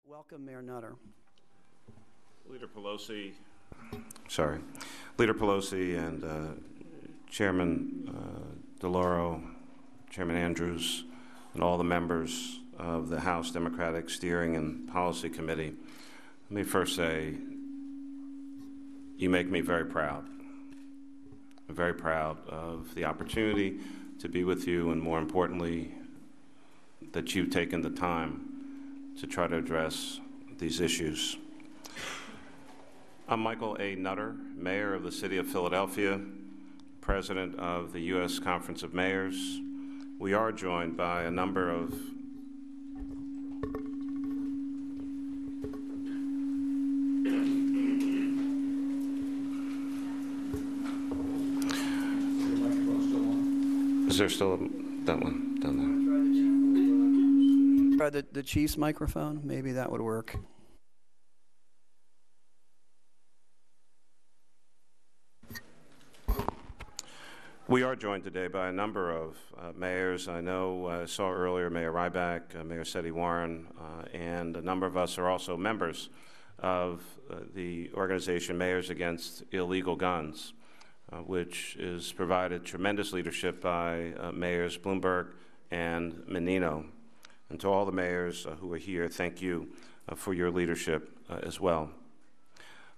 Welcome, Mayor Nutter. Leader Pelosi and Chairman DeLauro, Chairman Andrews, and all the members of the House Democratic Steering and Policy Committee, let me first say, you make me very proud. I'm very proud of the opportunity to be with you, and more importantly, that you've taken the time to try to address these issues. I'm Michael A. Nutter, Mayor of the City of Philadelphia, President of the U.S. Conference of Mayors. We are joined by a number of Is there still that one down there? Try the Chief's microphone. Maybe that would work. We are joined today by a number of mayors. I saw earlier Mayor Ryback, Mayor Seti Warren, and a number of us are also members of the organization Mayors Against Illegal Guns, which has provided tremendous leadership by Mayors Bloomberg and Menino. And to all the mayors who are here, thank you for your leadership as well.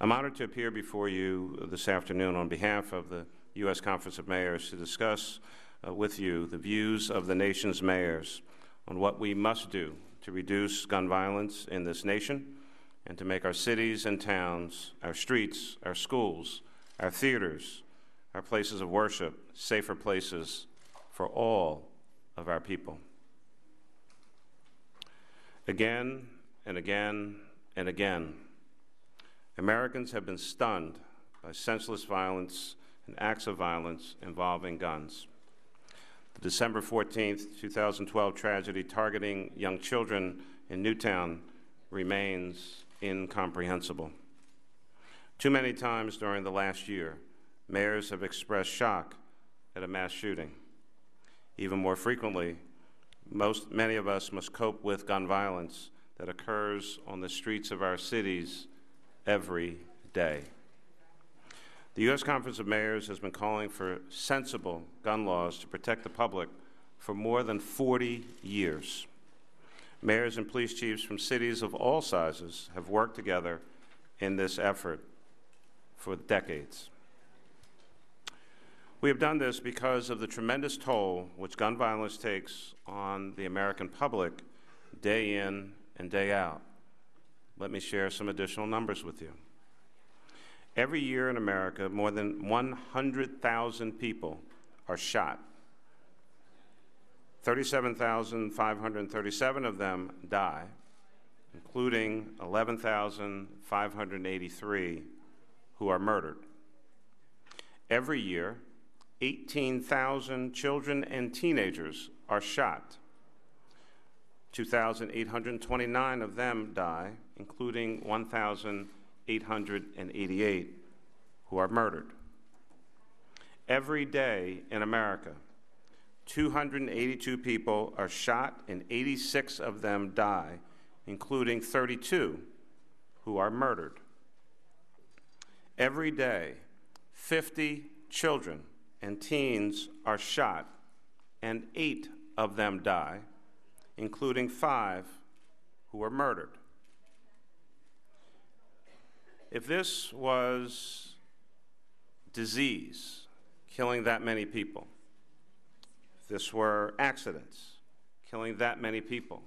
I'm honored to appear before you this afternoon on behalf of the U.S. Conference of Mayors to discuss with you the views of the nation's mayors on what we must do to reduce gun violence in this nation and to make our cities and towns, our streets, our schools, our theaters, our places of worship safer places for all of our people. Again and again and again, Americans have been stunned by senseless violence and acts of violence involving guns. The December 14th, 2012 tragedy targeting young children in Newtown remains incomprehensible. Too many times during the last year, mayors have expressed shock at a mass shooting. Even more frequently, many of us must cope with gun violence that occurs on the streets of our cities every day. The U.S. Conference of Mayors has been calling for sensible gun laws to protect the public for more than 40 years. Mayors and police chiefs from cities of all sizes have worked together in this effort for decades. We have done this because of the tremendous toll which gun violence takes on the American public day in and day out. Let me share some additional numbers with you. Every year in America, more than 100,000 people are shot. 37,537 of them die, including 11,583 who are murdered. Every year, 18,000 children and teenagers are shot. 2,829 of them die, including 1,888 who are murdered. Every day in America, 282 people are shot and 86 of them die, including 32 who are murdered. Every day, 50 children and teens are shot, and 8 of them die, including 5 who are murdered. If this was disease killing that many people, if this were accidents killing that many people,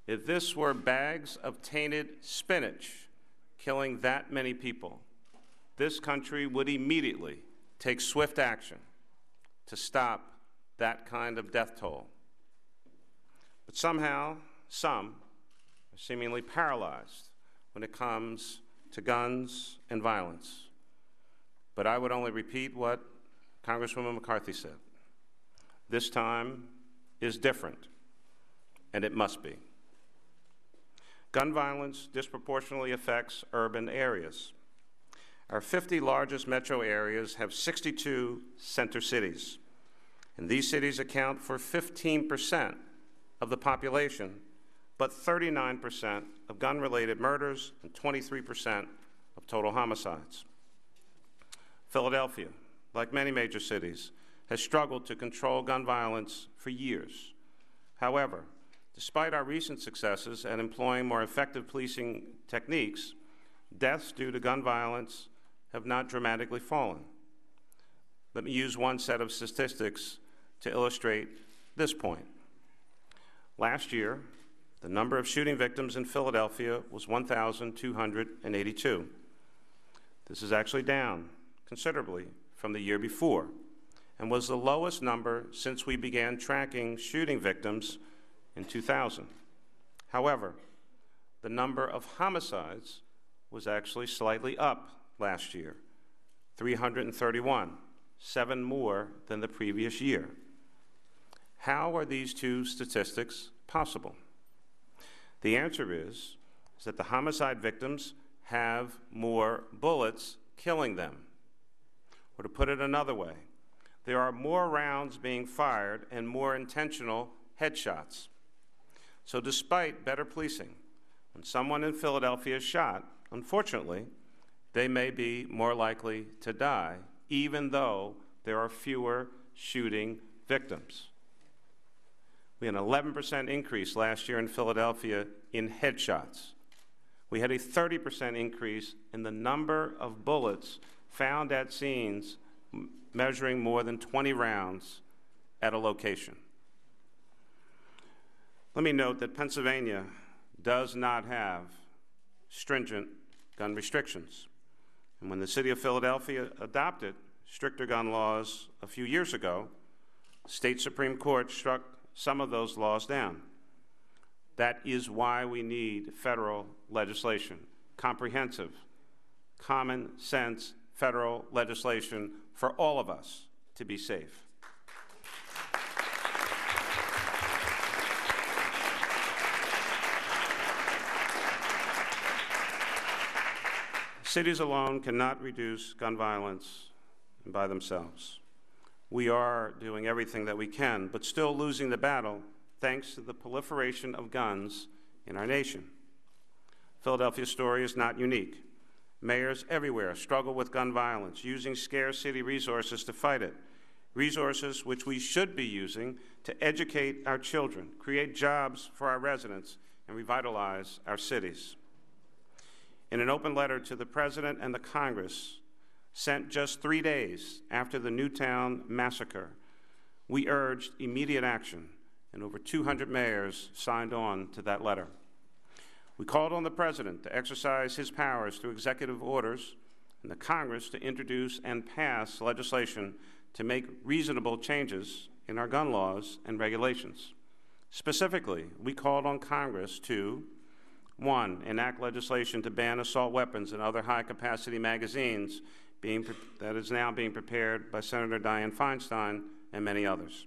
if this were bags of tainted spinach killing that many people, this country would immediately take swift action to stop that kind of death toll. But somehow, some are seemingly paralyzed when it comes to guns and violence. But I would only repeat what Congresswoman McCarthy said. This time is different, and it must be. Gun violence disproportionately affects urban areas. Our 50 largest metro areas have 62 center cities, and these cities account for 15% of the population but 39% of gun-related murders and 23% of total homicides. Philadelphia, like many major cities, has struggled to control gun violence for years. However, despite our recent successes at employing more effective policing techniques, deaths due to gun violence have not dramatically fallen. Let me use one set of statistics to illustrate this point. Last year, the number of shooting victims in Philadelphia was 1,282. This is actually down considerably from the year before and was the lowest number since we began tracking shooting victims in 2000. However, the number of homicides was actually slightly up last year, 331, 7 more than the previous year. How are these two statistics possible? The answer is that the homicide victims have more bullets killing them. Or to put it another way, there are more rounds being fired and more intentional headshots. So despite better policing, when someone in Philadelphia is shot, unfortunately, they may be more likely to die, even though there are fewer shooting victims. We had an 11% increase last year in Philadelphia in headshots. We had a 30% increase in the number of bullets found at scenes measuring more than 20 rounds at a location. Let me note that Pennsylvania does not have stringent gun restrictions. And when the city of Philadelphia adopted stricter gun laws a few years ago, the state Supreme Court struck some of those laws down. That is why we need federal legislation, comprehensive, common sense federal legislation for all of us to be safe. Cities alone cannot reduce gun violence by themselves. We are doing everything that we can, but still losing the battle thanks to the proliferation of guns in our nation. Philadelphia's story is not unique. Mayors everywhere struggle with gun violence, using scarce city resources to fight it, resources which we should be using to educate our children, create jobs for our residents, and revitalize our cities. In an open letter to the President and the Congress, sent just 3 days after the Newtown massacre, we urged immediate action, and over 200 mayors signed on to that letter. We called on the President to exercise his powers through executive orders and the Congress to introduce and pass legislation to make reasonable changes in our gun laws and regulations. Specifically, we called on Congress to 1, enact legislation to ban assault weapons and other high-capacity magazines that is now being prepared by Senator Dianne Feinstein and many others.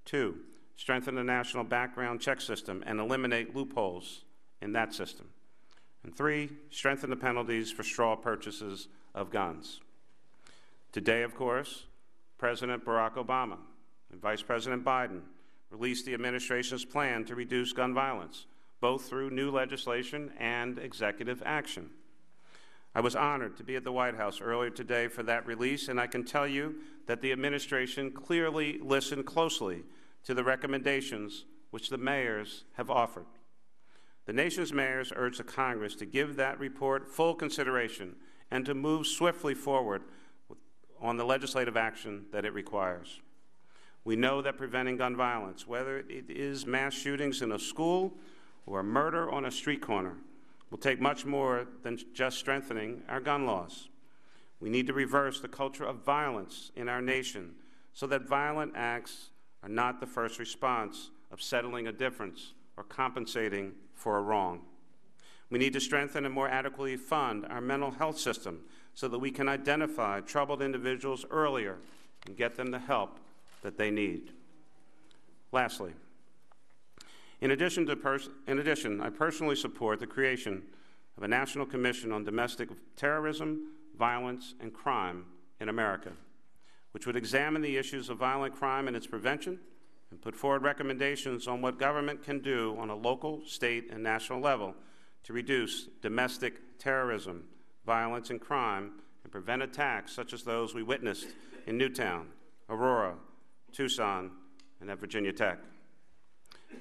2, strengthen the national background check system and eliminate loopholes in that system. And 3, strengthen the penalties for straw purchases of guns. Today, of course, President Barack Obama and Vice President Biden released the administration's plan to reduce gun violence, both through new legislation and executive action. I was honored to be at the White House earlier today for that release, and I can tell you that the administration clearly listened closely to the recommendations which the mayors have offered. The nation's mayors urge the Congress to give that report full consideration and to move swiftly forward on the legislative action that it requires. We know that preventing gun violence, whether it is mass shootings in a school or a murder on a street corner, will take much more than just strengthening our gun laws. We need to reverse the culture of violence in our nation so that violent acts are not the first response of settling a difference or compensating for a wrong. We need to strengthen and more adequately fund our mental health system so that we can identify troubled individuals earlier and get them the help that they need. Lastly, in addition, I personally support the creation of a National Commission on Domestic Terrorism, Violence, and Crime in America, which would examine the issues of violent crime and its prevention, and put forward recommendations on what government can do on a local, state, and national level to reduce domestic terrorism, violence, and crime, and prevent attacks such as those we witnessed in Newtown, Aurora, Tucson, and at Virginia Tech.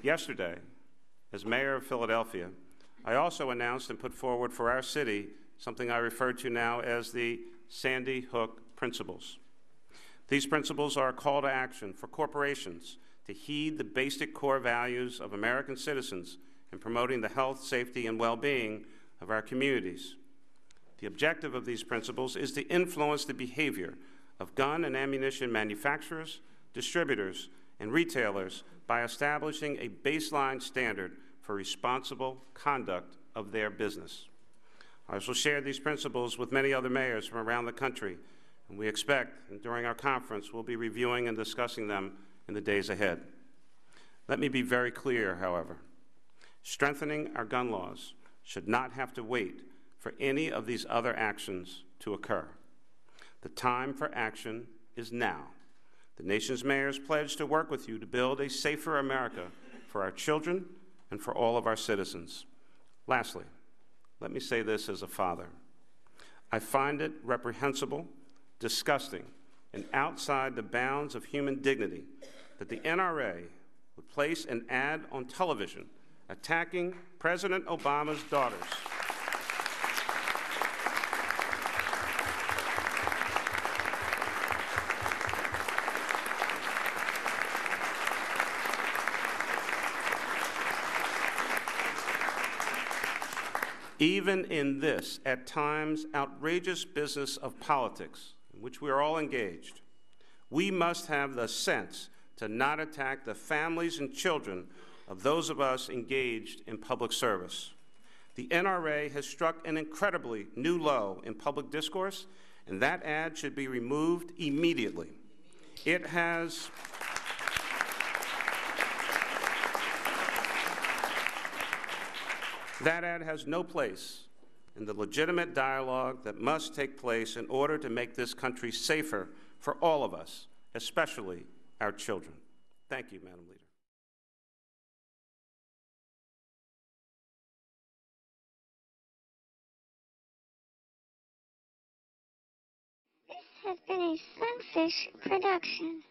Yesterday, as mayor of Philadelphia, I also announced and put forward for our city something I refer to now as the Sandy Hook Principles. These principles are a call to action for corporations to heed the basic core values of American citizens in promoting the health, safety, and well-being of our communities. The objective of these principles is to influence the behavior of gun and ammunition manufacturers, distributors, and retailers by establishing a baseline standard for responsible conduct of their business. I also shared these principles with many other mayors from around the country, and we expect, and during our conference, we'll be reviewing and discussing them in the days ahead. Let me be very clear, however. Strengthening our gun laws should not have to wait for any of these other actions to occur. The time for action is now. The nation's mayors pledge to work with you to build a safer America for our children and for all of our citizens. Lastly, let me say this as a father. I find it reprehensible, disgusting, and outside the bounds of human dignity that the NRA would place an ad on television attacking President Obama's daughters. Even in this, at times, outrageous business of politics, in which we are all engaged, we must have the sense to not attack the families and children of those of us engaged in public service. The NRA has struck an incredibly new low in public discourse, and that ad should be removed immediately. That ad has no place in the legitimate dialogue that must take place in order to make this country safer for all of us, especially our children. Thank you, Madam Leader. This has been a Sunfish production.